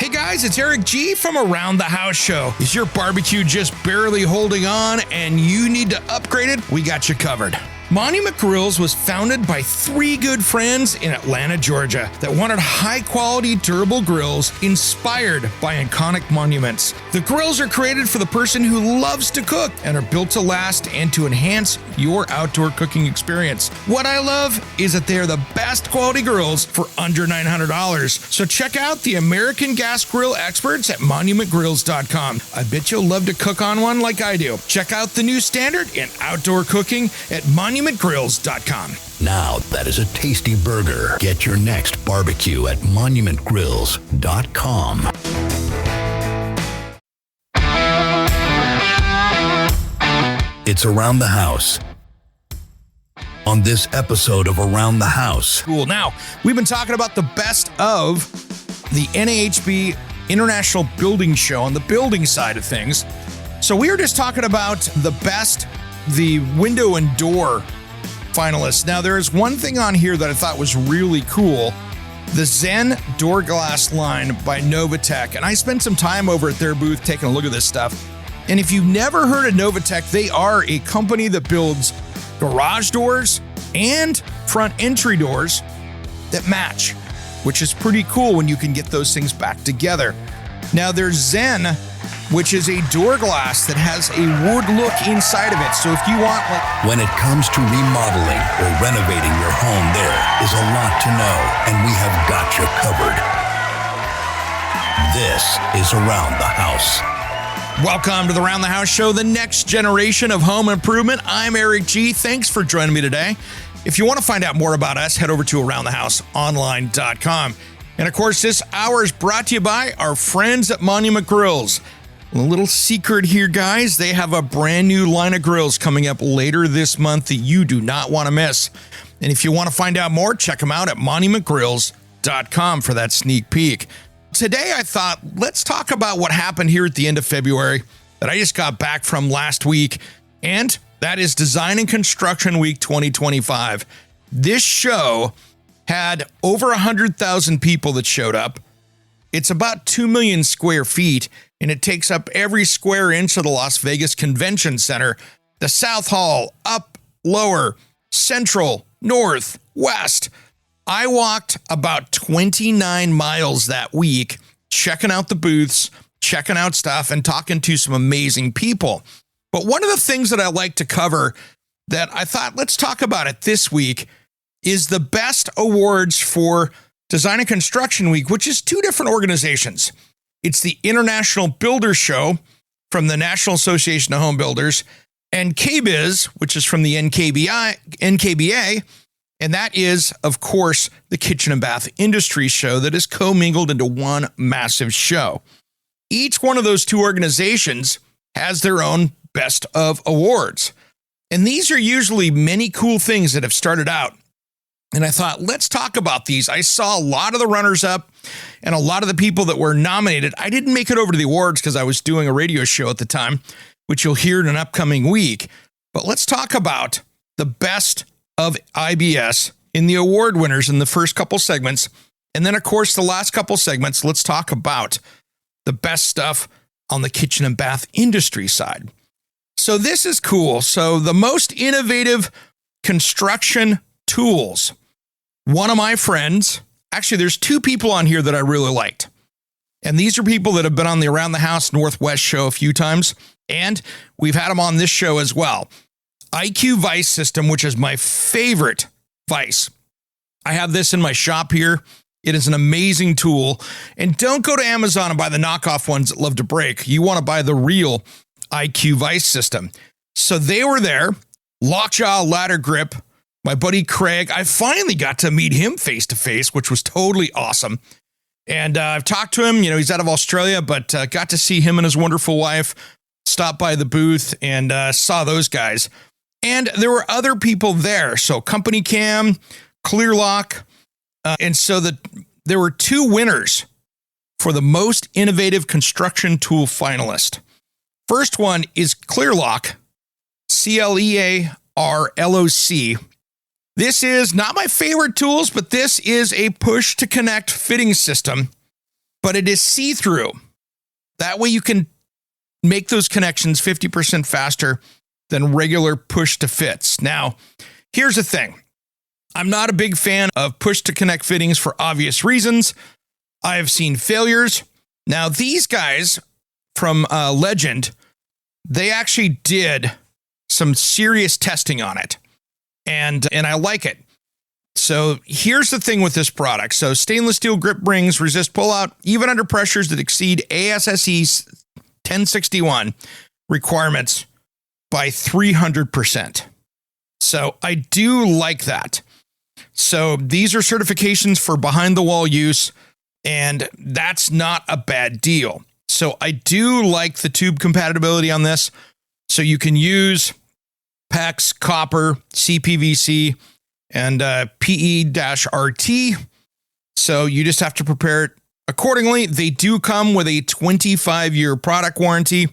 Hey guys, it's Eric G from Around the House Show. Is your barbecue just barely holding on and you need to upgrade it? We got you covered. Monument Grills was founded by three good friends in Atlanta, Georgia that wanted high-quality, durable grills inspired by iconic monuments. The grills are created for the person who loves to cook and are built to last and to enhance your outdoor cooking experience. What I love is that they are the best quality grills for under $900. So check out the American gas grill experts at monumentgrills.com. I bet you'll love to cook on one like I do. Check out the new standard in outdoor cooking at monumentgrills.com. Now that is a tasty burger. Get your next barbecue at monumentgrills.com. It's Around the House. On this episode of Around the House. Cool. Now, we've been talking about the best of the NAHB International Building Show on the building side of things. So we were just talking about the window and door finalists. Now, there is one thing on here that I thought was really cool. The Zen door glass line by Novatech. And I spent some time over at their booth taking a look at this stuff. And if you've never heard of Novatech, they are a company that builds garage doors and front entry doors that match, which is pretty cool when you can get those things back together. Now, there's Zen, which is a door glass that has a wood look inside of it. So if you want When it comes to remodeling or renovating your home, there is a lot to know, and we have got you covered. This is Around the House. Welcome to the Around the House Show, the next generation of home improvement. I'm Eric G. Thanks for joining me today. If you want to find out more about us, head over to aroundthehouseonline.com. And of course, this hour is brought to you by our friends at Monument Grills. A little secret here, guys. They have a brand new line of grills coming up later this month that you do not want to miss. And if you want to find out more, check them out at monumentgrills.com for that sneak peek. Today, I thought, let's talk about what happened here at the end of February that I just got back from last week, and that is Design and Construction Week 2025. This show had over 100,000 people that showed up. It's about 2 million square feet, and it takes up every square inch of the Las Vegas Convention Center, the South Hall, up, lower, central, north, west. I walked about 29 miles that week, checking out the booths, checking out stuff, and talking to some amazing people. But one of the things that I like to cover that I thought, let's talk about it this week, is the best awards for Design and Construction Week, which is two different organizations. It's the International Builders Show from the National Association of Home Builders, and KBIS, which is from the NKBA, and that is, of course, the Kitchen and Bath Industry Show that is commingled into one massive show. Each one of those two organizations has their own best of awards. And these are usually many cool things that have started out. And I thought, let's talk about these. I saw a lot of the runners up and a lot of the people that were nominated. I didn't make it over to the awards because I was doing a radio show at the time, which you'll hear in an upcoming week. But let's talk about the best of IBS in the award winners in the first couple segments. And then, of course, the last couple segments, let's talk about the best stuff on the kitchen and bath industry side. So this is cool. So the most innovative construction tools. One of my friends, actually, there's two people on here that I really liked. And these are people that have been on the Around the House Northwest show a few times. And we've had them on this show as well. IQ Vice System, which is my favorite vice. I have this in my shop here. It is an amazing tool. And don't go to Amazon and buy the knockoff ones that love to break. You want to buy the real IQ Vice System. So they were there. Lockjaw ladder grip. My buddy Craig, I finally got to meet him face to face, which was totally awesome. And I've talked to him. You know, he's out of Australia, but got to see him and his wonderful wife. Stopped by the booth and saw those guys. And there were other people there. So Company Cam, Clearlock. And so there were two winners for the most innovative construction tool finalist. First one is Clearlock, CLEARLOC. This is not my favorite tools, but this is a push to connect fitting system. but it is see-through. That way you can make those connections 50% faster than regular push-to-fits. Now, here's the thing. I'm not a big fan of push-to-connect fittings for obvious reasons. I have seen failures. Now, these guys from Legend, they actually did some serious testing on it, and I like it. So here's the thing with this product. So stainless steel grip rings resist pullout even under pressures that exceed ASSE 1061 requirements by 300%. So I do like that. So these are certifications for behind the wall use, and that's not a bad deal. So I do like the tube compatibility on this. So you can use PEX, copper, CPVC, and PE-RT. So you just have to prepare it accordingly. They do come with a 25-year product warranty.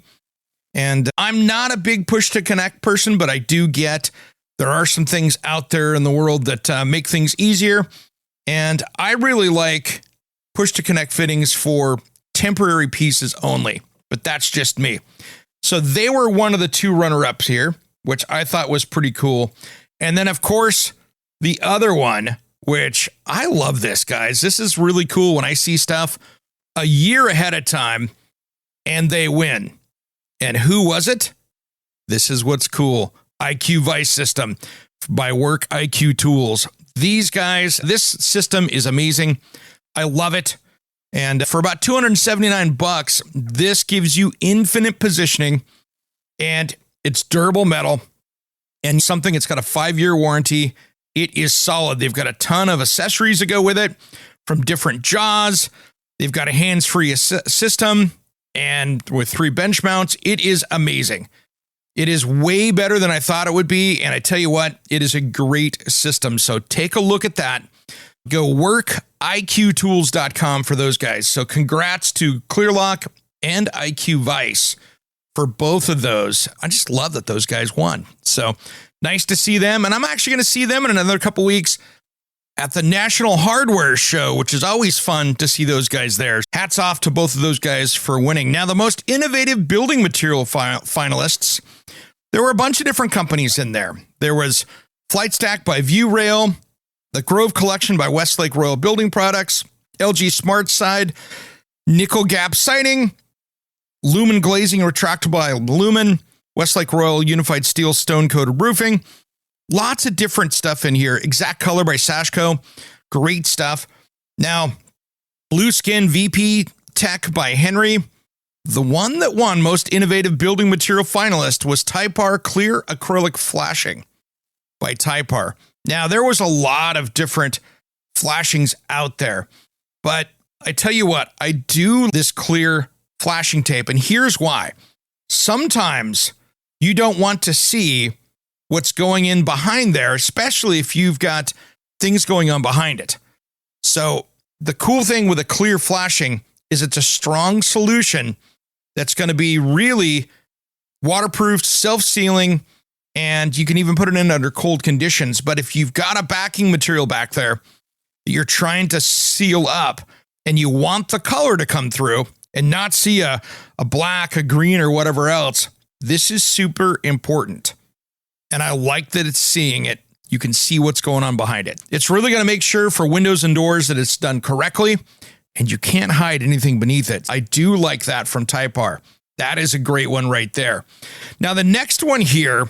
And I'm not a big push-to-connect person, but I do get there are some things out there in the world that make things easier. And I really like push-to-connect fittings for temporary pieces only, but that's just me. So they were one of the two runner-ups here, which I thought was pretty cool. And then, of course, the other one, which I love this, guys. This is really cool when I see stuff a year ahead of time and they win. And who was it? This is what's cool. IQ Vice system by Work IQ Tools. These guys, this system is amazing. I love it. And for about $279, this gives you infinite positioning, and it's durable metal and something. It's got a 5-year warranty. It is solid. They've got a ton of accessories to go with it from different jaws. They've got a hands-free system and with 3 bench mounts. It is amazing. It is way better than I thought it would be. And I tell you what, it is a great system. So take a look at that. Go workiqtools.com for those guys. So congrats to Clearlock and IQ Vice for both of those. I just love that those guys won. So nice to see them. And I'm actually going to see them in another couple weeks at the National Hardware Show, which is always fun to see those guys there. Hats off to both of those guys for winning. Now, the most innovative building material finalists, there were a bunch of different companies in there. There was Flight Stack by View Rail, the Grove Collection by Westlake Royal Building Products, LG Smart Side, Nickel Gap Siding, Lumen Glazing Retractable by Lumen, Westlake Royal Unified Steel Stone Coated Roofing. Lots of different stuff in here. Exact Color by Sashco. Great stuff. Now, Blue Skin VP Tech by Henry. The one that won Most Innovative Building Material finalist was Typar Clear Acrylic Flashing by Typar. Now, there was a lot of different flashings out there, but I tell you what, I do this clear flashing tape, and here's why. Sometimes you don't want to see what's going in behind there, especially if you've got things going on behind it. So the cool thing with a clear flashing is it's a strong solution that's going to be really waterproof, self-sealing, and you can even put it in under cold conditions. But if you've got a backing material back there that you're trying to seal up and you want the color to come through and not see a black, a green, or whatever else, this is super important. And I like that it's seeing it. You can see what's going on behind it. It's really going to make sure for windows and doors that it's done correctly, and you can't hide anything beneath it. I do like that from Typar. That is a great one right there. Now, the next one here,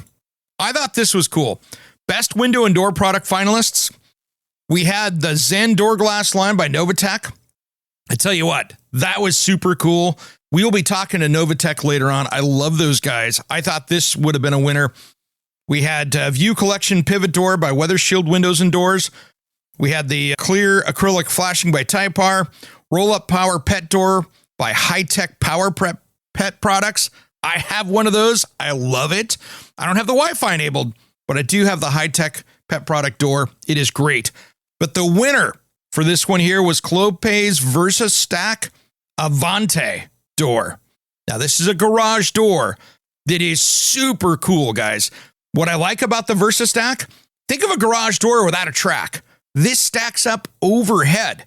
I thought this was cool. Best window and door product finalists. We had the Zen door glass line by Novatech. I tell you what, that was super cool. We'll be talking to Novatech later on. I love those guys. I thought this would have been a winner. We had View Collection Pivot Door by Weather Shield Windows and Doors. We had the Clear Acrylic Flashing by Typar. Roll-Up Power Pet Door by High Tech Power Prep Pet Products. I have one of those. I love it. I don't have the Wi-Fi enabled, but I do have the High Tech Pet Product Door. It is great. But the winner for this one here was Clopay's Versatrac Avante door. Now, this is a garage door that is super cool, guys. What I like about the Versatrac, think of a garage door without a track. This stacks up overhead.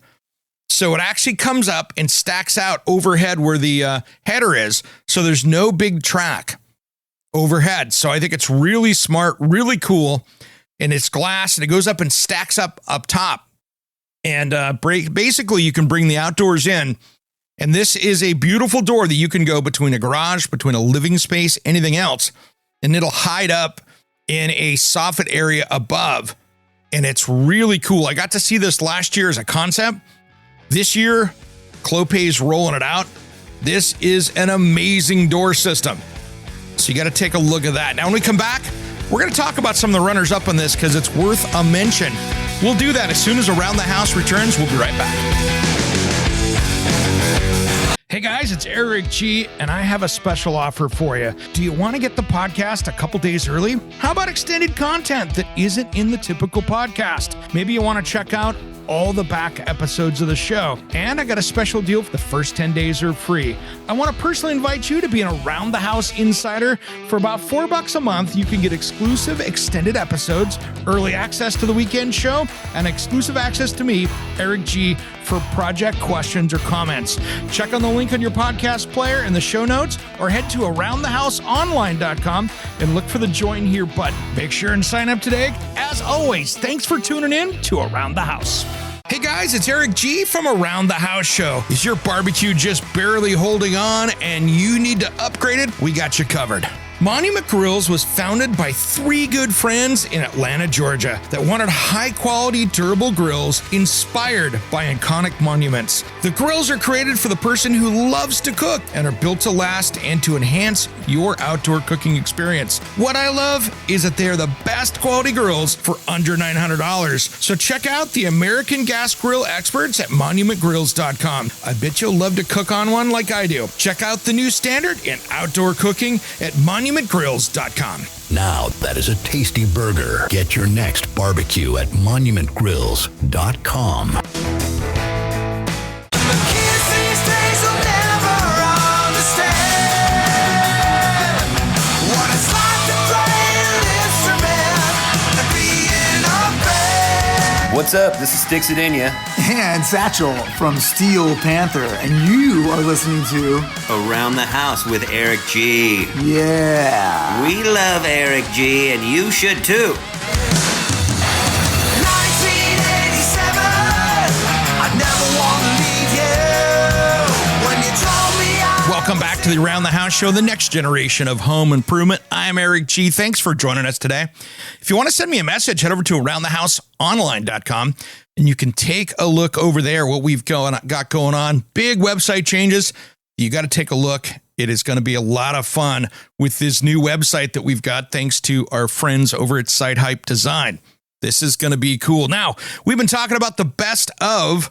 So it actually comes up and stacks out overhead where the header is. So there's no big track overhead. So I think it's really smart, really cool. And it's glass and it goes up and stacks up top. And basically you can bring the outdoors in. And this is a beautiful door that you can go between a garage, between a living space, anything else. And it'll hide up in a soffit area above. And it's really cool. I got to see this last year as a concept. This year, Clopay's rolling it out. This is an amazing door system. So you got to take a look at that. Now, when we come back, we're going to talk about some of the runners up on this because it's worth a mention. We'll do that as soon as Around the House returns. We'll be right back. Hey guys, it's Eric G, and I have a special offer for you. Do you want to get the podcast a couple days early? How about extended content that isn't in the typical podcast? Maybe you want to check out all the back episodes of the show. And I got a special deal for the first 10 days are free. I want to personally invite you to be an Around the House insider. For about $4 a month, you can get exclusive extended episodes, early access to the weekend show, and exclusive access to me, Eric G, for project questions or comments. Check on the link on your podcast player in the show notes or head to aroundthehouseonline.com and look for the join here button. Make sure and sign up today. As always, thanks for tuning in to Around the House. Hey guys, it's Eric G from Around the House Show. Is your barbecue just barely holding on and you need to upgrade it? We got you covered. Monument Grills was founded by three good friends in Atlanta, Georgia that wanted high-quality, durable grills inspired by iconic monuments. The grills are created for the person who loves to cook and are built to last and to enhance your outdoor cooking experience. What I love is that they are the best quality grills for under $900. So check out the American Gas Grill experts at monumentgrills.com. I bet you'll love to cook on one like I do. Check out the new standard in outdoor cooking at monumentgrills.com. Now that is a tasty burger. Get your next barbecue at monumentgrills.com. What's up? This is Sticks It In Ya. And Satchel from Steel Panther. And you are listening to Around the House with Eric G. Yeah. We love Eric G, and you should too. 1987, I never want to leave you. When you told me Welcome back to the Around the House Show, the next generation of home improvement. I'm Eric G. Thanks for joining us today. If you want to send me a message, head over to aroundthehouseonline.com and you can take a look over there what we've got going on. Big website changes. You got to take a look. It is going to be a lot of fun with this new website that we've got thanks to our friends over at Site Hype Design. This is going to be cool. Now, we've been talking about the best of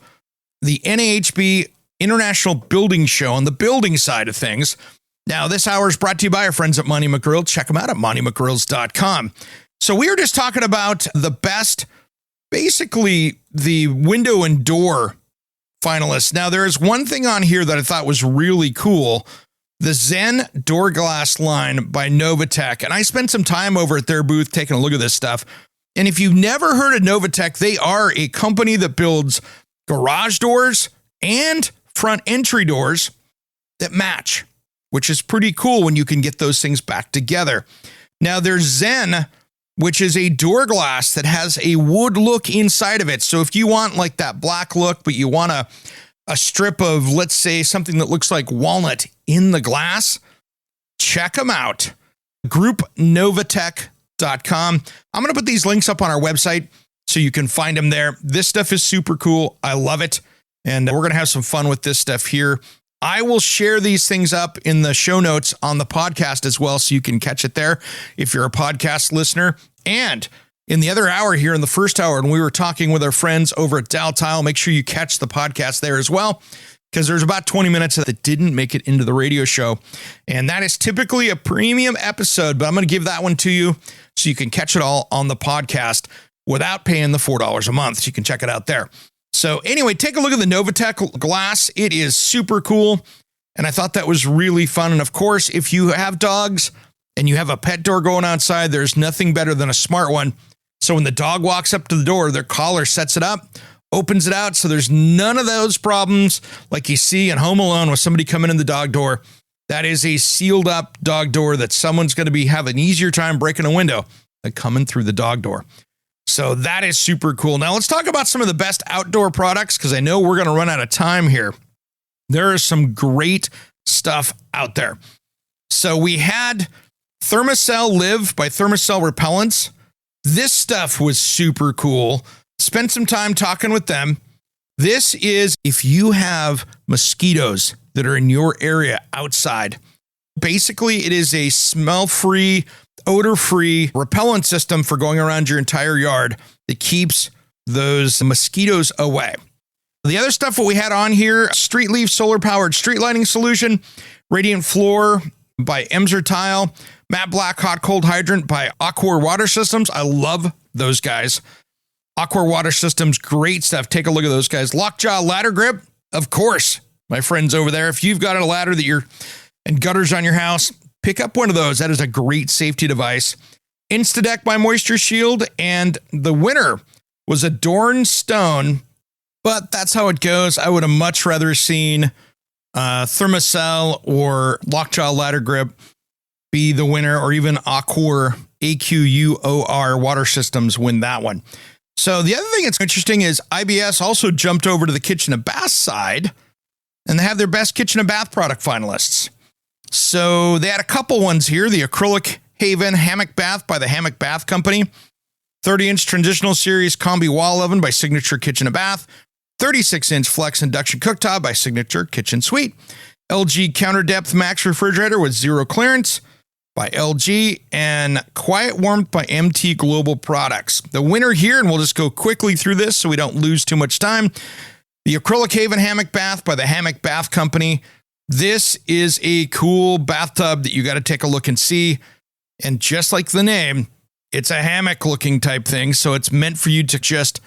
the NAHB International Building Show on the building side of things. Now, this hour is brought to you by our friends at Monument Grill. Check them out at monumentgrills.com. So we were just talking about the best, basically the window and door finalists. Now, there is one thing on here that I thought was really cool. The Zen door glass line by Novatech. And I spent some time over at their booth taking a look at this stuff. And if you've never heard of Novatech, they are a company that builds garage doors and front entry doors that match, which is pretty cool when you can get those things back together. Now there's Zen, which is a door glass that has a wood look inside of it. So if you want like that black look, but you want a strip of, let's say, something that looks like walnut in the glass, check them out. GroupNovatech.com. I'm going to put these links up on our website so you can find them there. This stuff is super cool. I love it. And we're going to have some fun with this stuff here. I will share these things up in the show notes on the podcast as well, so you can catch it there if you're a podcast listener. And in the other hour here, in the first hour, and we were talking with our friends over at Dow Tile, make sure you catch the podcast there as well, because there's about 20 minutes that didn't make it into the radio show. And that is typically a premium episode, but I'm going to give that one to you so you can catch it all on the podcast without paying the $4 a month. So you can check it out there. So anyway, take a look at the Novatech glass. It is super cool. And I thought that was really fun. And of course, if you have dogs and you have a pet door going outside, there's nothing better than a smart one. So when the dog walks up to the door, their collar sets it up, opens it out so there's none of those problems like you see in Home Alone with somebody coming in the dog door. That is a sealed up dog door that someone's going to be having an easier time breaking a window than coming through the dog door. So that is super cool. Now let's talk about some of the best outdoor products because I know we're going to run out of time here. There is some great stuff out there. So we had Thermacell Live by Thermacell Repellents. This stuff was super cool. Spent some time talking with them. This is if you have mosquitoes that are in your area outside. Basically, it is a smell-free, odor-free repellent system for going around your entire yard that keeps those mosquitoes away. The other stuff that we had on here, Street Leaf solar-powered street lighting solution, Radiant Floor by Emser Tile, Matte Black Hot Cold Hydrant by Aqua Water Systems. I love those guys. Aqua Water Systems, great stuff. Take a look at those guys. Lockjaw Ladder Grip, of course, my friends over there. If you've got a ladder that you're and gutters on your house, pick up one of those. That is a great safety device. Instadeck by Moisture Shield, and the winner was Adorn Stone, but that's how it goes. I would have much rather seen Thermacell or Lockjaw Ladder Grip be the winner, or even Aquor, AQUOR Water Systems win that one. So the other thing that's interesting is IBS also jumped over to the kitchen and bath side, and they have their best kitchen and bath product finalists. So they had a couple ones here. The Acrylic Haven Hammock Bath by the Hammock Bath Company. 30-inch Transitional Series Combi Wall Oven by Signature Kitchen and Bath. 36-inch Flex Induction Cooktop by Signature Kitchen Suite. LG Counter Depth Max Refrigerator with zero clearance by LG. And Quiet Warmth by MT Global Products. The winner here, and we'll just go quickly through this so we don't lose too much time. The Acrylic Haven Hammock Bath by the Hammock Bath Company. This is a cool bathtub that you got to take a look and see. And just like the name, it's a hammock looking type thing. So it's meant for you to just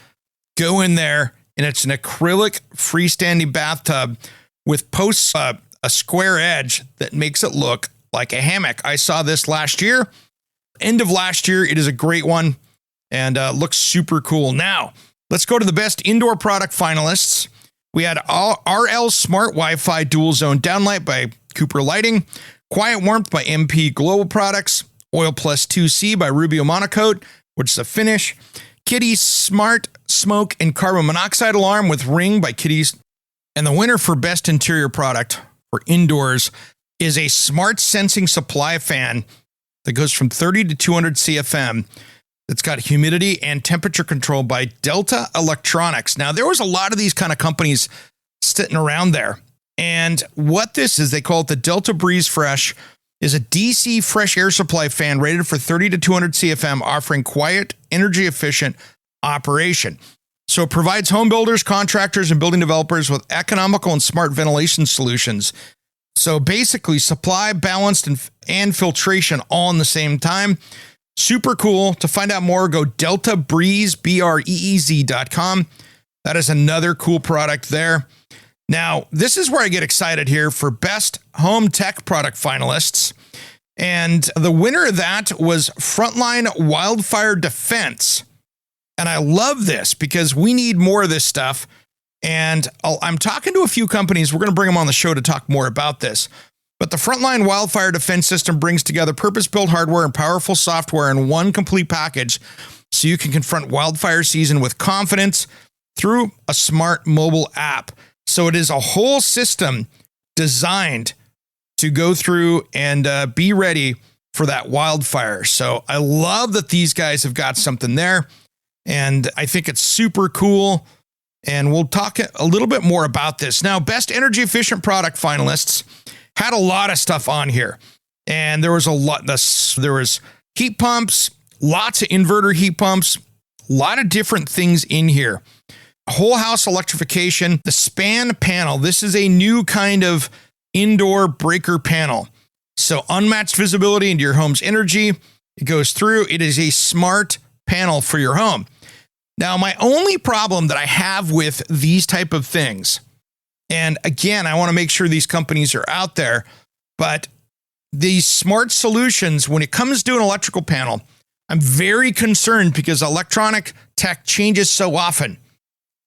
go in there, and it's an acrylic freestanding bathtub with posts, a square edge that makes it look like a hammock. I saw this last year, end of last year. It is a great one and looks super cool. Now, let's go to the best indoor product finalists. We had RL Smart Wi-Fi Dual Zone Downlight by Cooper Lighting, Quiet Warmth by MP Global Products, Oil Plus 2C by Rubio Monocoat, which is a finish, Kitty Smart Smoke and Carbon Monoxide Alarm with Ring by Kitty's. And the winner for best interior product for indoors is a smart sensing supply fan that goes from 30 to 200 CFM. It's got humidity and temperature control by Delta Electronics. Now, there was a lot of these kind of companies sitting around there. And what this is, they call it the Delta Breeze Fresh, is a DC fresh air supply fan rated for 30 to 200 CFM, offering quiet, energy-efficient operation. So it provides home builders, contractors, and building developers with economical and smart ventilation solutions. So basically, supply, balanced, and filtration all in the same time. Super cool. To find out more, go deltabreeze.com. That is another cool product there. Now, this is where I get excited here for best home tech product finalists. And the winner of that was Frontline Wildfire Defense. And I love this because we need more of this stuff. And I'm talking to a few companies. We're going to bring them on the show to talk more about this. But the Frontline Wildfire Defense System brings together purpose-built hardware and powerful software in one complete package so you can confront wildfire season with confidence through a smart mobile app. So it is a whole system designed to go through and be ready for that wildfire. So I love that these guys have got something there, and I think it's super cool. And we'll talk a little bit more about this. Now, best energy efficient product finalists had a lot of stuff on here, and there was a lot. There was heat pumps, lots of inverter heat pumps, a lot of different things in here. Whole house electrification, the span panel. This is a new kind of indoor breaker panel. So unmatched visibility into your home's energy. It goes through. It is a smart panel for your home. Now, my only problem that I have with these type of things, and again, I want to make sure these companies are out there, but these smart solutions, when it comes to an electrical panel, I'm very concerned because electronic tech changes so often.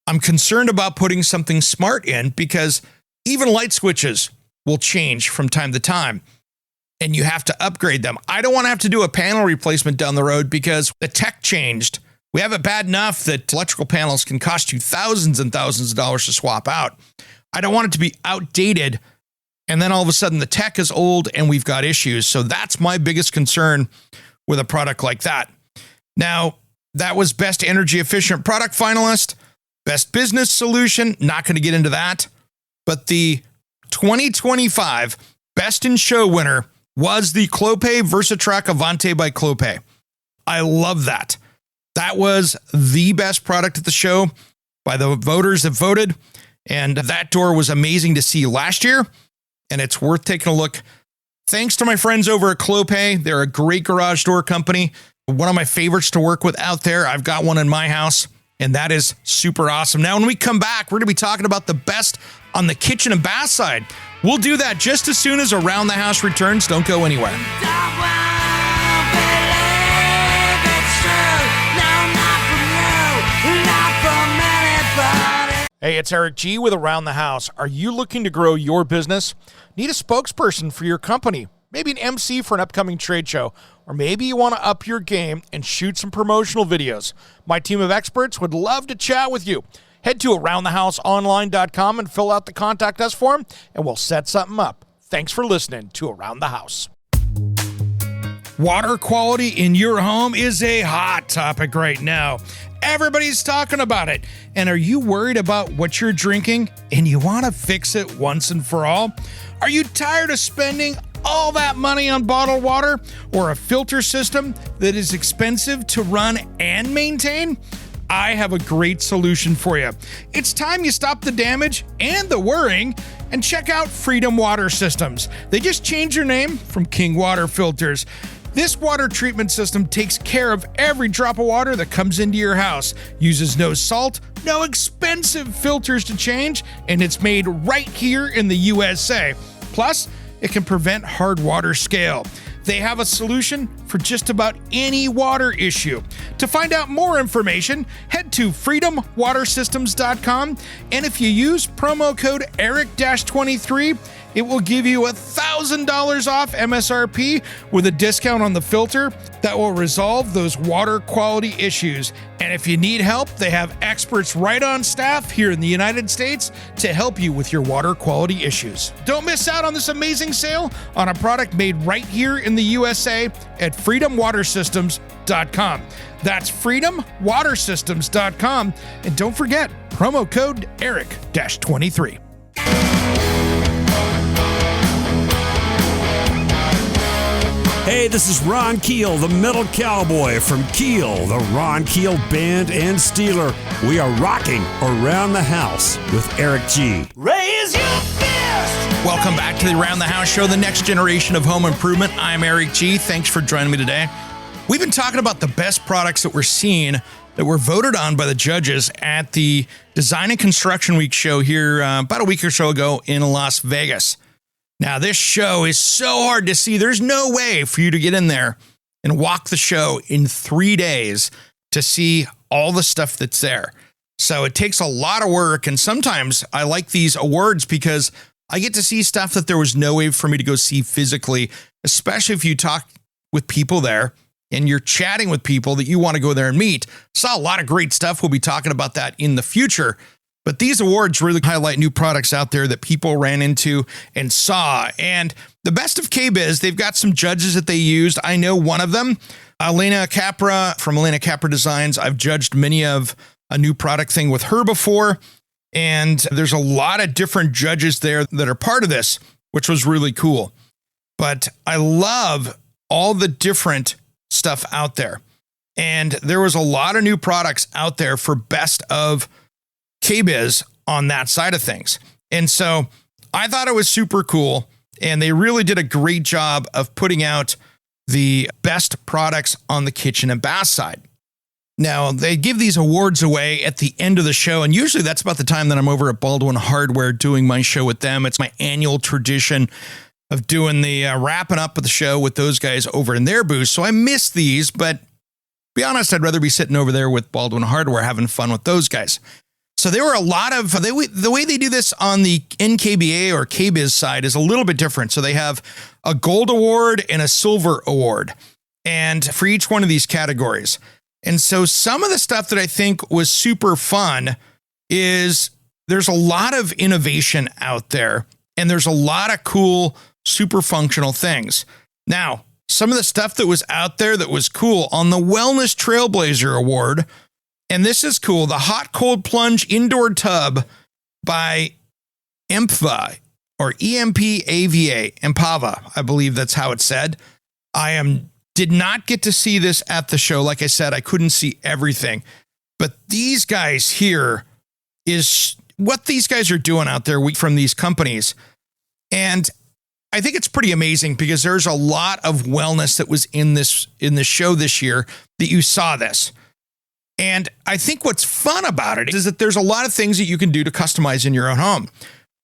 I'm concerned about putting something smart in because even light switches will change from time to time and you have to upgrade them. I don't want to have to do a panel replacement down the road because the tech changed. We have it bad enough that electrical panels can cost you thousands and thousands of dollars to swap out. I don't want it to be outdated and then all of a sudden the tech is old and we've got issues. So that's my biggest concern with a product like that. Now, that was Best Energy Efficient Product finalist. Best Business Solution, not going to get into that. But the 2025 Best in Show winner was the Clopay Versatrac Avante by Clopay. I love that. That was the best product at the show by the voters that voted. And that door was amazing to see last year. And it's worth taking a look. Thanks to my friends over at Clopay. They're a great garage door company. One of my favorites to work with out there. I've got one in my house. And that is super awesome. Now, when we come back, we're going to be talking about the best on the kitchen and bath side. We'll do that just as soon as Around the House returns. Don't go anywhere. Hey, it's Eric G with Around the House. Are you looking to grow your business? Need a spokesperson for your company? Maybe an MC for an upcoming trade show, or maybe you want to up your game and shoot some promotional videos. My team of experts would love to chat with you. Head to aroundthehouseonline.com and fill out the Contact Us form, and we'll set something up. Thanks for listening to Around the House. Water quality in your home is a hot topic right now. Everybody's talking about it. And are you worried about what you're drinking and you want to fix it once and for all? Are you tired of spending all that money on bottled water or a filter system that is expensive to run and maintain? I have a great solution for you. It's time you stop the damage and the worrying and check out Freedom Water Systems. They just changed their name from King Water Filters. This water treatment system takes care of every drop of water that comes into your house, uses no salt, no expensive filters to change, and it's made right here in the USA. Plus, it can prevent hard water scale. They have a solution for just about any water issue. To find out more information, head to freedomwatersystems.com, and if you use promo code ERIC-23, it will give you $1,000 off MSRP with a discount on the filter that will resolve those water quality issues. And if you need help, they have experts right on staff here in the United States to help you with your water quality issues. Don't miss out on this amazing sale on a product made right here in the USA at freedomwatersystems.com. That's freedomwatersystems.com. And don't forget, promo code ERIC-23. Hey, this is Ron Keel, the Metal Cowboy from Keel, the Ron Keel Band and Steeler. We are rocking Around the House with Eric G. Raise your fist! Welcome back to the Around the House show, the next generation of home improvement. I'm Eric G. Thanks for joining me today. We've been talking about the best products that we're seeing that were voted on by the judges at the Design and Construction Week show here about a week or so ago in Las Vegas. Now, this show is so hard to see. There's no way for you to get in there and walk the show in 3 days to see all the stuff that's there. So it takes a lot of work. And sometimes I like these awards because I get to see stuff that there was no way for me to go see physically, especially if you talk with people there and you're chatting with people that you want to go there and meet. Saw a lot of great stuff. We'll be talking about that in the future. But these awards really highlight new products out there that people ran into and saw. And the best of KBIS, they've got some judges that they used. I know one of them, Elena Capra from Elena Capra Designs. I've judged many of a new product thing with her before. And there's a lot of different judges there that are part of this, which was really cool. But I love all the different stuff out there. And there was a lot of new products out there for best of KBIS on that side of things. And so I thought it was super cool. And they really did a great job of putting out the best products on the kitchen and bath side. Now, they give these awards away at the end of the show. And usually that's about the time that I'm over at Baldwin Hardware doing my show with them. It's my annual tradition of doing the wrapping up of the show with those guys over in their booth. So I miss these, but to be honest, I'd rather be sitting over there with Baldwin Hardware having fun with those guys. So there were a lot of, the way they do this on the NKBA or KBIS side is a little bit different. So they have a gold award and a silver award, and for each one of these categories. And so some of the stuff that I think was super fun is there's a lot of innovation out there, and there's a lot of cool, super functional things. Now, some of the stuff that was out there that was cool on the Wellness Trailblazer Award, and this is cool, the Hot Cold Plunge Indoor Tub by EMPVA, or EMPAVA, Empava, I believe that's how it's said. Did not get to see this at the show. Like I said, I couldn't see everything. But these guys here is what these guys are doing out there from these companies. And I think it's pretty amazing because there's a lot of wellness that was in the show this year that you saw this. And I think what's fun about it is that there's a lot of things that you can do to customize in your own home.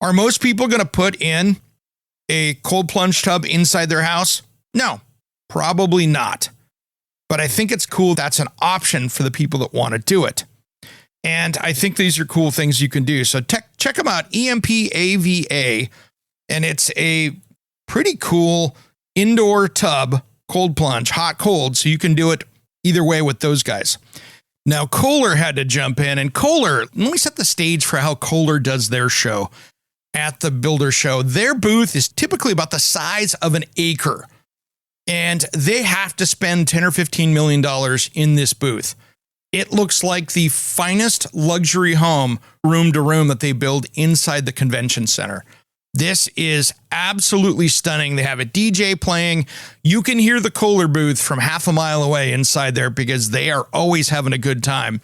Are most people going to put in a cold plunge tub inside their house? No, probably not. But I think it's cool that's an option for the people that want to do it. And I think these are cool things you can do. So check them out, EMPAVA. And it's a pretty cool indoor tub, cold plunge, hot, cold. So you can do it either way with those guys. Now, Kohler had to jump in. And Kohler, let me set the stage for how Kohler does their show at the Builder Show. Their booth is typically about the size of an acre. And they have to spend $10 or $15 million in this booth. It looks like the finest luxury home, room to room, that they build inside the convention center. This is absolutely stunning. They have a DJ playing. You can hear the Kohler booth from half a mile away inside there because they are always having a good time.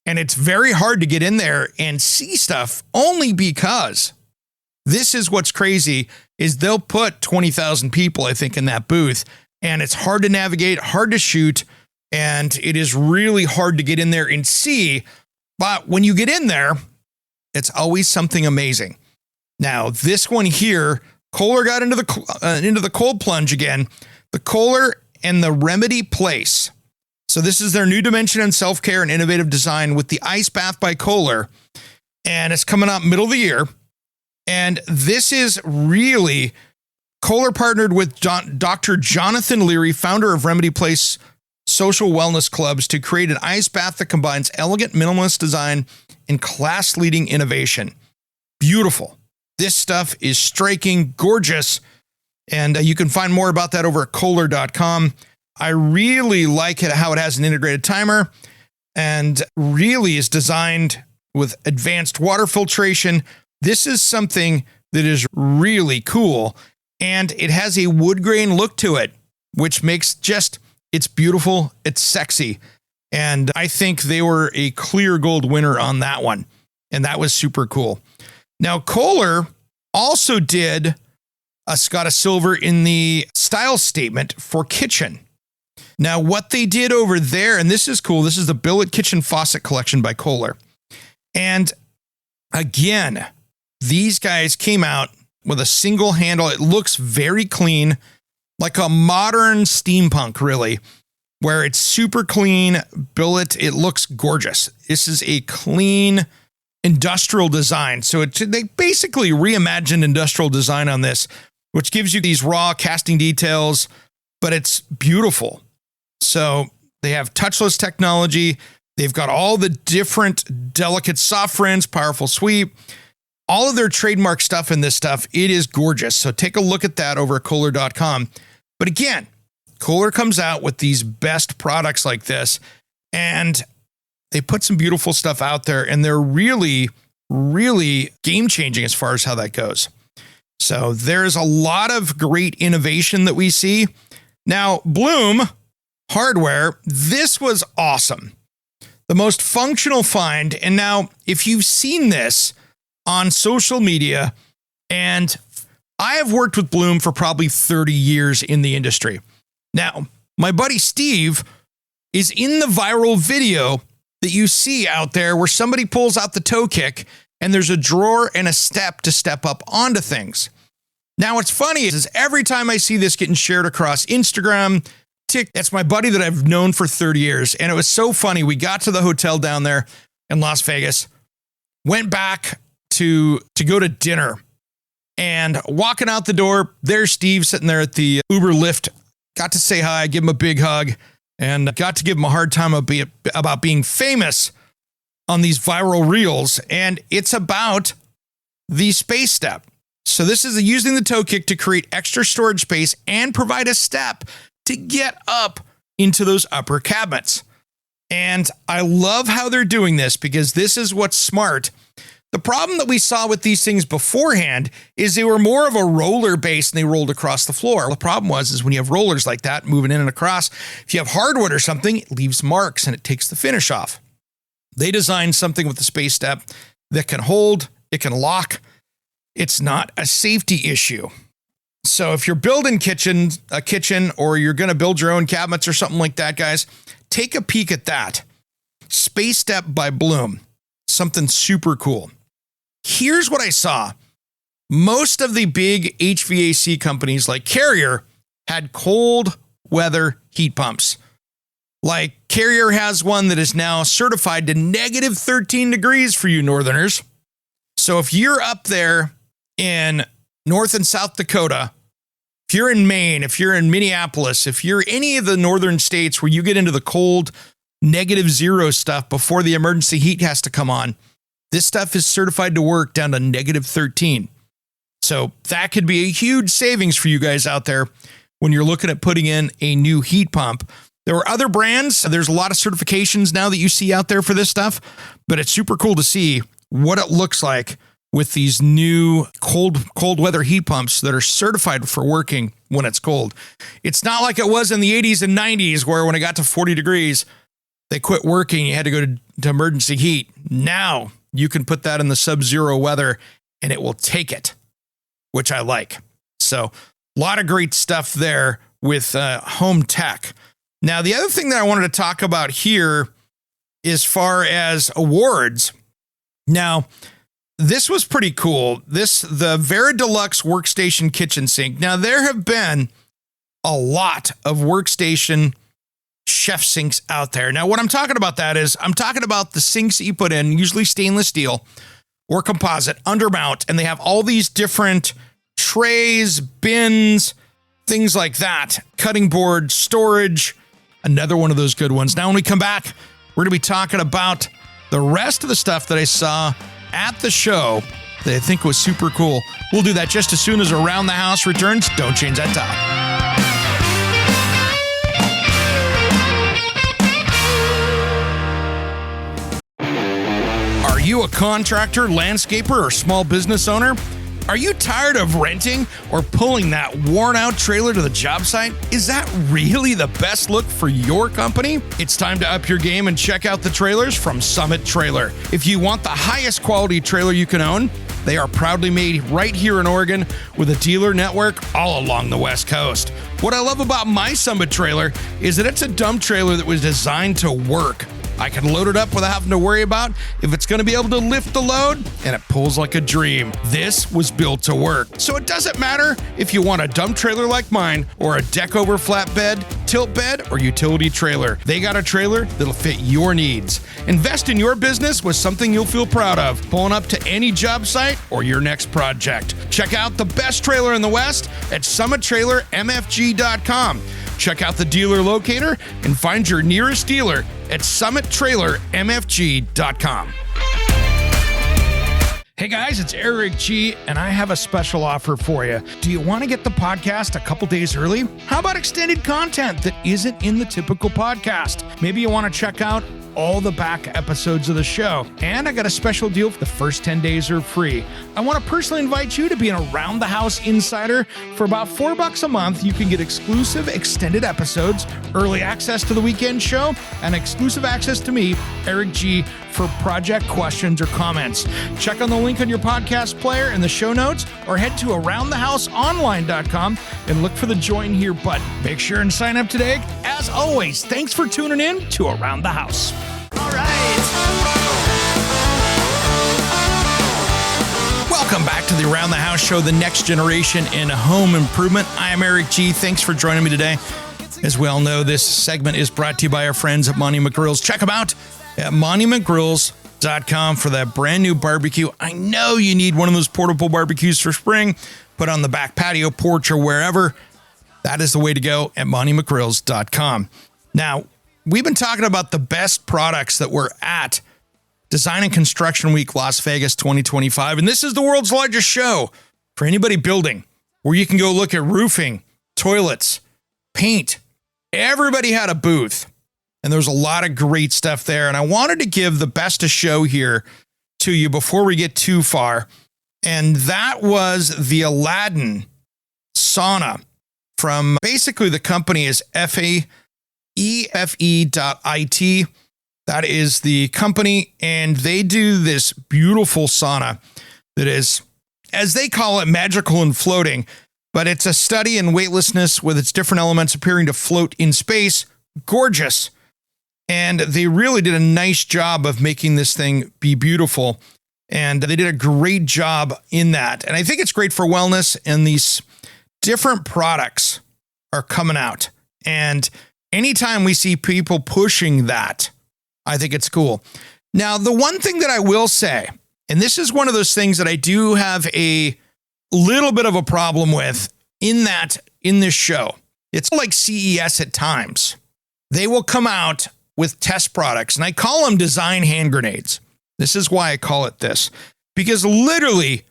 And it's very hard to get in there and see stuff only because this is what's crazy is they'll put 20,000 people, I think, in that booth. And it's hard to navigate, hard to shoot. And it is really hard to get in there and see. But when you get in there, it's always something amazing. Now, this one here, Kohler got into the cold plunge again. The Kohler and the Remedy Place. So this is their new dimension in self-care and innovative design with the Ice Bath by Kohler. And it's coming out middle of the year. And this is really, Kohler partnered with Dr. Jonathan Leary, founder of Remedy Place Social Wellness Clubs, to create an ice bath that combines elegant minimalist design and class-leading innovation. Beautiful. This stuff is striking, gorgeous, and you can find more about that over at Kohler.com. I really like it, how it has an integrated timer and really is designed with advanced water filtration. This is something that is really cool, and it has a wood grain look to it, which makes it's beautiful, it's sexy, and I think they were a clear gold winner on that one, and that was super cool. Now, Kohler also got a silver in the style statement for kitchen. Now, what they did over there, and this is cool, this is the Billet Kitchen Faucet Collection by Kohler. And again, these guys came out with a single handle. It looks very clean, like a modern steampunk, really, where it's super clean billet. It looks gorgeous. This is a clean industrial design. So they basically reimagined industrial design on this, which gives you these raw casting details, but it's beautiful. So they have touchless technology. They've got all the different delicate soft rinse, powerful sweep, all of their trademark stuff in this stuff. It is gorgeous. So take a look at that over at Kohler.com. But again, Kohler comes out with these best products like this, and they put some beautiful stuff out there, and they're really, really game-changing as far as how that goes. So there's a lot of great innovation that we see. Now, Bloom Hardware, this was awesome. The most functional find. And now, if you've seen this on social media, and I have worked with Bloom for probably 30 years in the industry. Now, my buddy Steve is in the viral video that you see out there where somebody pulls out the toe kick and there's a drawer and a step to step up onto things. Now, what's funny is every time I see this getting shared across Instagram, that's my buddy that I've known for 30 years. And it was so funny. We got to the hotel down there in Las Vegas. went back to go to dinner, and walking out the door, there's Steve sitting there at the Uber Lyft. Got to say hi, give him a big hug, and got to give him a hard time about being famous on these viral reels. And it's about the space step. So this is using the toe kick to create extra storage space and provide a step to get up into those upper cabinets. And I love how they're doing this, because this is what's smart. The problem that we saw with these things beforehand is they were more of a roller base and they rolled across the floor. The problem is when you have rollers like that moving in and across, if you have hardwood or something, it leaves marks and it takes the finish off. They designed something with the space step that can hold, it can lock. It's not a safety issue. So if you're building a kitchen, or you're going to build your own cabinets or something like that, guys, take a peek at that. Space Step by Bloom. Something super cool. Here's what I saw. Most of the big HVAC companies like Carrier had cold weather heat pumps. Like Carrier has one that is now certified to negative 13 degrees for you Northerners. So if you're up there in North and South Dakota, if you're in Maine, if you're in Minneapolis, if you're any of the northern states where you get into the cold -0 stuff before the emergency heat has to come on, this stuff is certified to work down to negative 13. So that could be a huge savings for you guys out there when you're looking at putting in a new heat pump. There are other brands. There's a lot of certifications now that you see out there for this stuff, but it's super cool to see what it looks like with these new cold weather heat pumps that are certified for working when it's cold. It's not like it was in the 80s and 90s where when it got to 40 degrees, they quit working. You had to go to emergency heat. Now you can put that in the sub-zero weather and it will take it, which I like. So a lot of great stuff there with home tech. Now, the other thing that I wanted to talk about here as far as awards. Now, this was pretty cool. The Vera Deluxe Workstation Kitchen Sink. Now, there have been a lot of workstation chef sinks out there. Now, what I'm talking about I'm talking about the sinks that you put in, usually stainless steel or composite, undermount, and they have all these different trays, bins, things like that, cutting board, storage, another one of those good ones. Now, when we come back, we're going to be talking about the rest of the stuff that I saw at the show that I think was super cool. We'll do that just as soon as Around the House returns. Don't change that dial. Are you a contractor, landscaper, or small business owner? Are you tired of renting or pulling that worn-out trailer to the job site? Is that really the best look for your company? It's time to up your game and check out the trailers from Summit Trailer. If you want the highest quality trailer you can own, they are proudly made right here in Oregon with a dealer network all along the West Coast. What I love about my Summit Trailer is that it's a dump trailer that was designed to work. I can load it up without having to worry about if it's going to be able to lift the load, and it pulls like a dream. This was built to work. So it doesn't matter if you want a dump trailer like mine or a deck over flatbed, tilt bed, or utility trailer. They got a trailer that'll fit your needs. Invest in your business with something you'll feel proud of, pulling up to any job site or your next project. Check out the best trailer in the West at summittrailermfg.com. Check out the dealer locator and find your nearest dealer at summittrailermfg.com. Hey guys, it's Eric G, and I have a special offer for you. Do you want to get the podcast a couple days early? How about extended content that isn't in the typical podcast? Maybe you want to check out all the back episodes of the show. And I got a special deal for the first 10 days are free. I want to personally invite you to be an Around the House insider. For about $4 a month, you can get exclusive extended episodes, early access to the weekend show, and exclusive access to me, Eric G, for project questions or comments. Check on the link on your podcast player in the show notes, or head to aroundthehouseonline.com and look for the join here button. Make sure and sign up today. As always, thanks for tuning in to Around the House. All right. Welcome back to the Around the House show, the next generation in home improvement. I am Eric G. Thanks for joining me today. As we all know, this segment is brought to you by our friends at Monument Grills. Check them out at monumentgrills.com. KBIS.com for that brand new barbecue. I know you need one of those portable barbecues for spring, put on the back patio, porch, or wherever. That is the way to go at MontyMcGrills.com. Now, we've been talking about the best products that were at Design and Construction Week Las Vegas 2025, and this is the world's largest show for anybody building, where you can go look at roofing, toilets, paint. Everybody had a booth, and there's a lot of great stuff there, and I wanted to give the best of show here to you before we get too far, and that was the Aladdin sauna from basically the company is FAEFE.IT. That is the company, and they do this beautiful sauna that is, as they call it, magical and floating, but it's a study in weightlessness with its different elements appearing to float in space. Gorgeous. And they really did a nice job of making this thing be beautiful, and they did a great job in that. And I think it's great for wellness, and these different products are coming out. And anytime we see people pushing that, I think it's cool. Now, the one thing that I will say, and this is one of those things that I do have a little bit of a problem with in this show. It's like CES at times. They will come out with test products, and I call them design hand grenades. This is why I call it this, because literally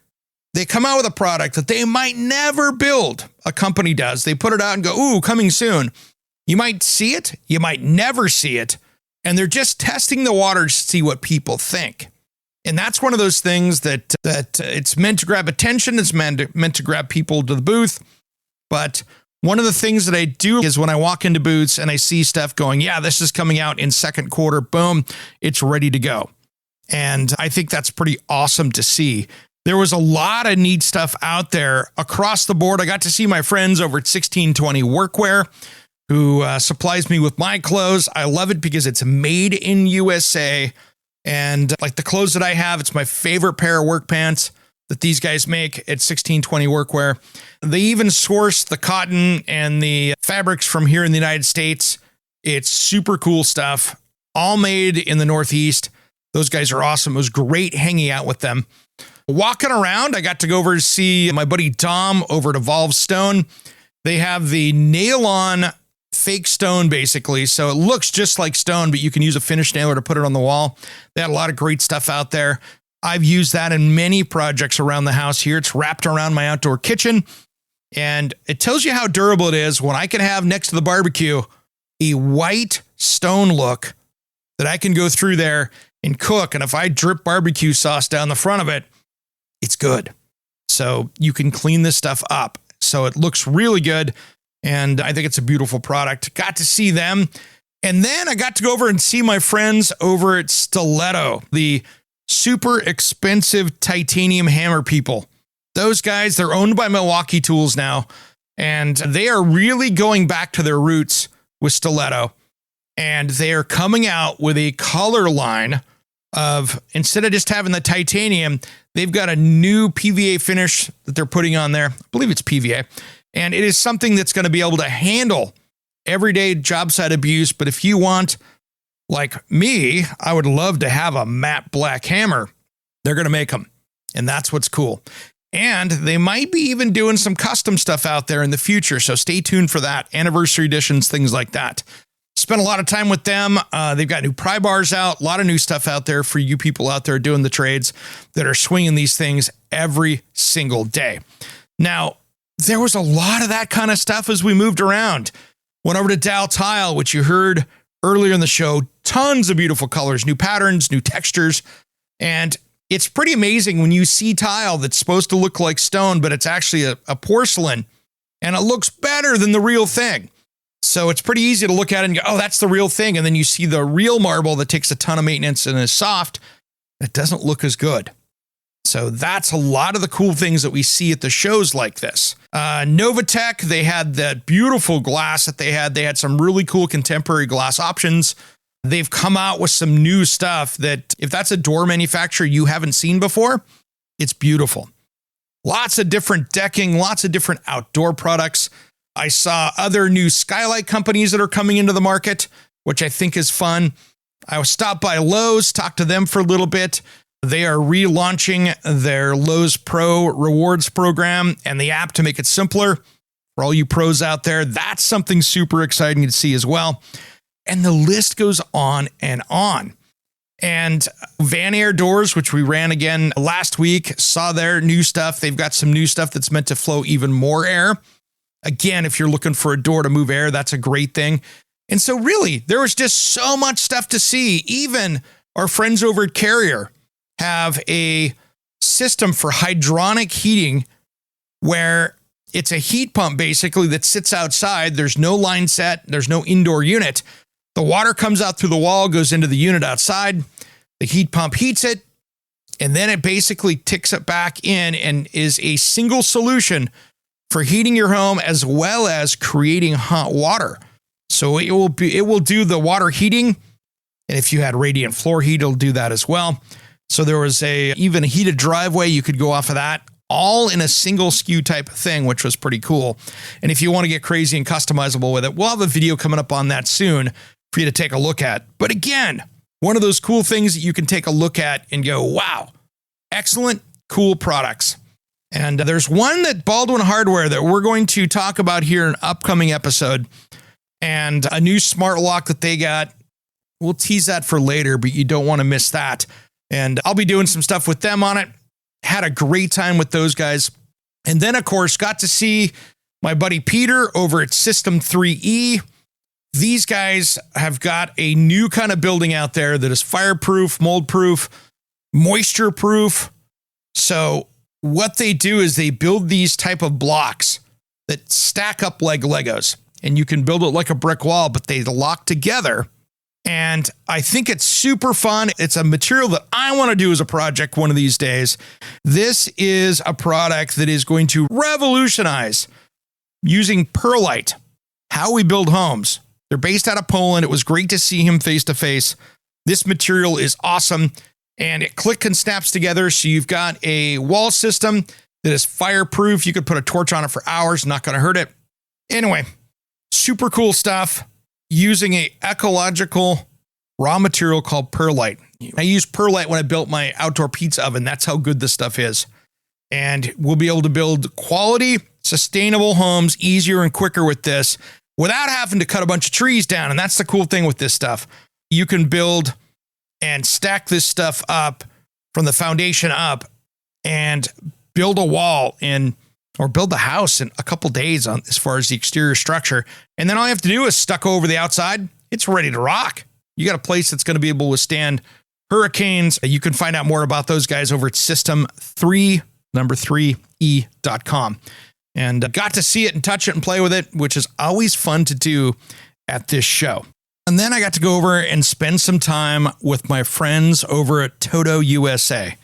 they come out with a product that they might never build. A company does. They put it out and go, ooh, coming soon. You might see it. You might never see it. And they're just testing the waters to see what people think. And that's one of those things that it's meant to grab attention. It's meant to grab people to the booth. But one of the things that I do is when I walk into booths and I see stuff going, yeah, this is coming out in second quarter, boom, it's ready to go. And I think that's pretty awesome to see. There was a lot of neat stuff out there across the board. I got to see my friends over at 1620 Workwear, who supplies me with my clothes. I love it because it's made in USA. And like the clothes that I have, it's my favorite pair of work pants that these guys make at 1620 Workwear. They even source the cotton and the fabrics from here in the United States. It's super cool stuff, all made in the Northeast. Those guys are awesome. It was great hanging out with them. Walking around, I got to go over to see my buddy Dom over at Evolve Stone. They have the nail-on fake stone, basically. So it looks just like stone, but you can use a finish nailer to put it on the wall. They had a lot of great stuff out there. I've used that in many projects around the house here. It's wrapped around my outdoor kitchen, and it tells you how durable it is when I can have next to the barbecue a white stone look that I can go through there and cook. And if I drip barbecue sauce down the front of it, it's good. So you can clean this stuff up. So it looks really good. And I think it's a beautiful product. Got to see them. And then I got to go over and see my friends over at Stiletto, the super expensive titanium hammer people. Those guys, they're owned by Milwaukee Tools now. And they are really going back to their roots with Stiletto. And they are coming out with a color line of, instead of just having the titanium, they've got a new PVA finish that they're putting on there. I believe it's PVA. And it is something that's going to be able to handle everyday job site abuse. But if you want, like me, I would love to have a matte black hammer. They're going to make them. And that's what's cool. And they might be even doing some custom stuff out there in the future. So stay tuned for that. Anniversary editions, things like that. Spent a lot of time with them. They've got new pry bars out, a lot of new stuff out there for you people out there doing the trades that are swinging these things every single day. Now, there was a lot of that kind of stuff as we moved around. Went over to Dow Tile, which you heard earlier in the show. Tons of beautiful colors, new patterns, new textures. And it's pretty amazing when you see tile that's supposed to look like stone, but it's actually a porcelain, and it looks better than the real thing. So it's pretty easy to look at it and go, oh, that's the real thing. And then you see the real marble that takes a ton of maintenance and is soft. It doesn't look as good. So that's a lot of the cool things that we see at the shows like this. Novatech, they had that beautiful glass that they had. They had some really cool contemporary glass options. They've come out with some new stuff that if that's a door manufacturer you haven't seen before, it's beautiful. Lots of different decking, lots of different outdoor products. I saw other new skylight companies that are coming into the market, which I think is fun. I stopped by Lowe's, talked to them for a little bit. They are relaunching their Lowe's Pro Rewards program and the app to make it simpler for all you pros out there. That's something super exciting to see as well. And the list goes on and on. And Van Air Doors, which we ran again last week, saw their new stuff. They've got some new stuff that's meant to flow even more air. Again, if you're looking for a door to move air, that's a great thing. And so really, there was just so much stuff to see. Even our friends over at Carrier have a system for hydronic heating where it's a heat pump basically that sits outside. There's no line set. There's no indoor unit. The water comes out through the wall, goes into the unit outside. The heat pump heats it, and then it basically ticks it back in and is a single solution for heating your home as well as creating hot water. So it will do the water heating, and if you had radiant floor heat, it'll do that as well. So there was even a heated driveway. You could go off of that, all in a single SKU type of thing, which was pretty cool. And if you want to get crazy and customizable with it, we'll have a video coming up on that soon for you to take a look at. But again, one of those cool things that you can take a look at and go, wow, excellent, cool products. And there's one that Baldwin Hardware that we're going to talk about here in an upcoming episode, and a new smart lock that they got. We'll tease that for later, but you don't want to miss that. And I'll be doing some stuff with them on it. Had a great time with those guys. And then, of course, got to see my buddy Peter over at System 3E. These guys have got a new kind of building out there that is fireproof, mold-proof, moisture-proof. So what they do is they build these type of blocks that stack up like Legos. And you can build it like a brick wall, but they lock together. And I think it's super fun. It's a material that I want to do as a project one of these days. This is a product that is going to revolutionize using perlite, how we build homes. They're based out of Poland. It was great to see him face to face. This material is awesome, and it click and snaps together. So you've got a wall system that is fireproof. You could put a torch on it for hours, not going to hurt it. Anyway, super cool stuff. Using a ecological raw material called perlite. I used perlite when I built my outdoor pizza oven. That's how good this stuff is. And we'll be able to build quality, sustainable homes easier and quicker with this without having to cut a bunch of trees down. And that's the cool thing with this stuff. You can build and stack this stuff up from the foundation up and build a wall or build the house in a couple days on as far as the exterior structure. And then all you have to do is stucco over the outside. It's ready to rock. You got a place that's going to be able to withstand hurricanes. You can find out more about those guys over at system3e.com. And got to see it and touch it and play with it, which is always fun to do at this show. And then I got to go over and spend some time with my friends over at Toto USA.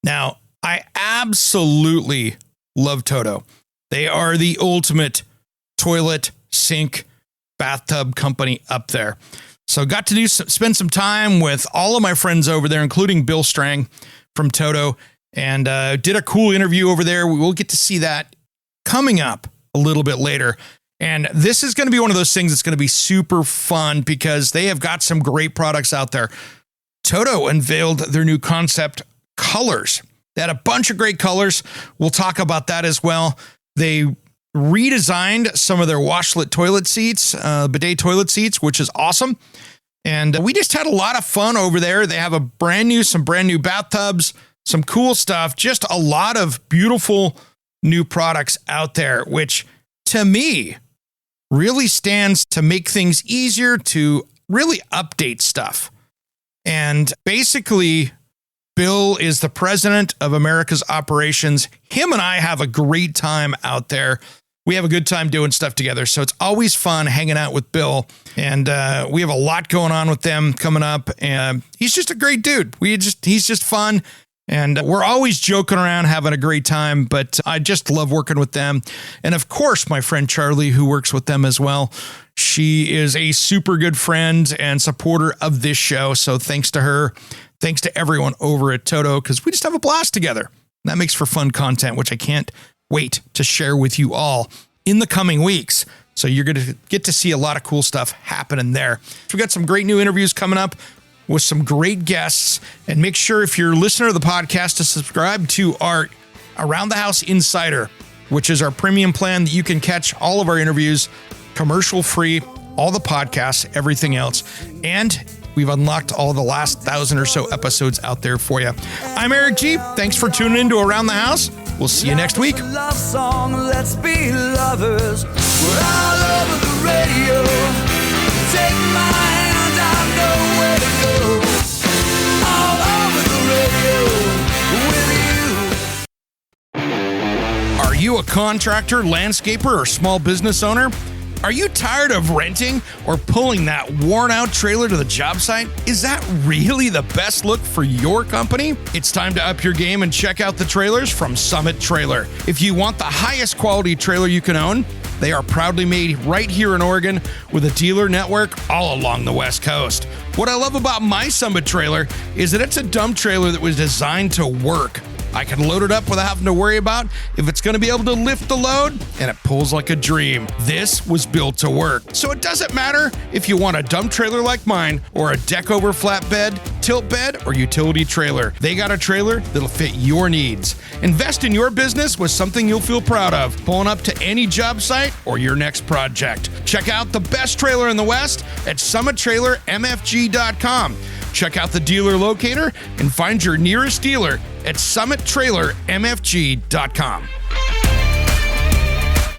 Now, I absolutely love Toto. They are the ultimate toilet, sink, bathtub company up there. So got to spend some time with all of my friends over there, including Bill Strang from Toto, and did a cool interview over there. We will get to see that coming up a little bit later. And this is going to be one of those things that's going to be super fun because they have got some great products out there. Toto unveiled their new concept colors. They had a bunch of great colors. We'll talk about that as well. They redesigned some of their washlet toilet seats, bidet toilet seats, which is awesome. And we just had a lot of fun over there. They have some brand new bathtubs, some cool stuff, just a lot of beautiful new products out there, which to me really stands to make things easier to really update stuff. And basically, Bill is the president of America's operations. Him and I have a great time out there. We have a good time doing stuff together. So it's always fun hanging out with Bill. And we have a lot going on with them coming up. And he's just a great dude. He's just fun. And we're always joking around, having a great time. But I just love working with them. And of course, my friend Charlie, who works with them as well. She is a super good friend and supporter of this show. So thanks to her. Thanks to everyone over at Toto, because we just have a blast together. And that makes for fun content, which I can't wait to share with you all in the coming weeks. So you're going to get to see a lot of cool stuff happening there. So we got some great new interviews coming up. with some great guests. And make sure, if you're a listener of the podcast, to subscribe to our Around the House Insider, which is our premium plan that you can catch all of our interviews commercial free, all the podcasts, everything else. And we've unlocked all the last 1,000 or so episodes out there for you. I'm Eric G. Thanks for tuning in to Around the House. We'll see you next week. Love song, let's be lovers. We're all over the radio. Take my hand, I know where to go. All over the radio with you. Are you a contractor, landscaper, or small business owner? Are you tired of renting or pulling that worn-out trailer to the job site? Is that really the best look for your company? It's time to up your game and check out the trailers from Summit Trailer. If you want the highest quality trailer you can own, they are proudly made right here in Oregon with a dealer network all along the West Coast. What I love about my Summit Trailer is that it's a dump trailer that was designed to work. I can load it up without having to worry about if it's going to be able to lift the load, and it pulls like a dream. This was built to work. So it doesn't matter if you want a dump trailer like mine or a deck over flatbed, tilt bed, or utility trailer. They got a trailer that'll fit your needs. Invest in your business with something you'll feel proud of, pulling up to any job site or your next project. Check out the best trailer in the West at summittrailermfg.com. Check out the dealer locator and find your nearest dealer at summittrailermfg.com.